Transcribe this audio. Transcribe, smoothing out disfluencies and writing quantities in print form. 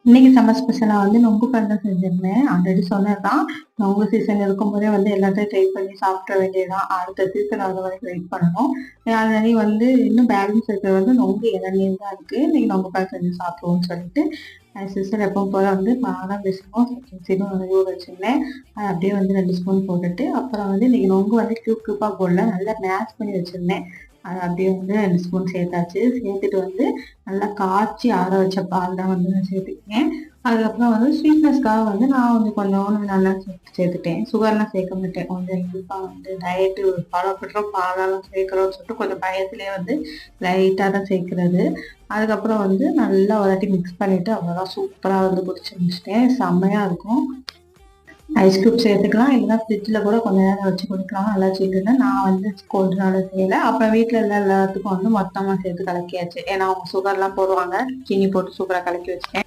இன்னைக்கு சம்மர் ஸ்பெஷலா நொங்கு பண்டம் செஞ்சிருந்தேன். ஆல்ரெடி சொன்னதுதான். நொங்கு சீசன் இருக்கும்போதே எல்லாத்தையும் ட்ரை பண்ணி சாப்பிட வேண்டியதுதான். அடுத்த சீசன் வர வரைக்கும் வெயிட் பண்ணணும். ஆல்ரெடி இன்னும் பேலன்ஸ் இருக்கிறது நொங்கு இளநீர் தான் இருக்கு. இன்னைக்கு நொங்கு பால் செஞ்சு சாப்பிடுவோம்னு சொல்லிட்டு சிஸ்டர் எப்பவும் போல பாதாம் பிசினும் சீனும் ஊற வச்சிருந்தேன். அது அப்படியே 2 ஸ்பூன் போட்டுட்டு அப்புறம் இன்னைக்கு நொங்கு கியூப் கியூப்பா போடல, நல்லா மேஷ் பண்ணி வச்சிருந்தேன். அது அப்படியே 2 ஸ்பூன் சேர்த்தாச்சு. சேர்த்துட்டு நல்லா காய்ச்சி ஆற வச்ச பால் தான் நான் சேர்த்துக்கிட்டேன். அதுக்கப்புறம் ஸ்வீட்னஸ்க்காக நான் கொஞ்சோண்டு நல்லா சேர்த்துட்டேன். சுகர்லாம் சேர்க்க மாட்டேன். கொஞ்சம் இனிப்பாக டயட்டு ஃபாலோ பண்ணுறோம், பாலெல்லாம் சேர்க்குறோம்னு சொல்லிட்டு கொஞ்சம் பயத்திலே லைட்டாக தான் சேர்க்குறது. அதுக்கப்புறம் நல்லா ஒரு வாட்டி மிக்ஸ் பண்ணிவிட்டு அவ்வளோதான், சூப்பராக குடிச்சு முடிச்சிட்டேன். செம்மையாக இருக்கும். ஐஸ் க்யூப் சேர்த்துக்கலாம், இல்லைன்னா ஃப்ரிட்ஜில் கூட கொஞ்ச நேரம் வச்சு குடிக்கலாம். நல்லா சில்லுன்னு. நான் கோல்டுனால செய்யலை. அப்புறம் வீட்டில் எல்லாத்துக்கும் மொத்தமாக சேர்த்து கலக்கியாச்சு. ஏன்னா அவங்க சுகர்லாம் போடுவாங்க. சீனி போட்டு சூப்பராக கலக்கி வச்சுட்டேன்.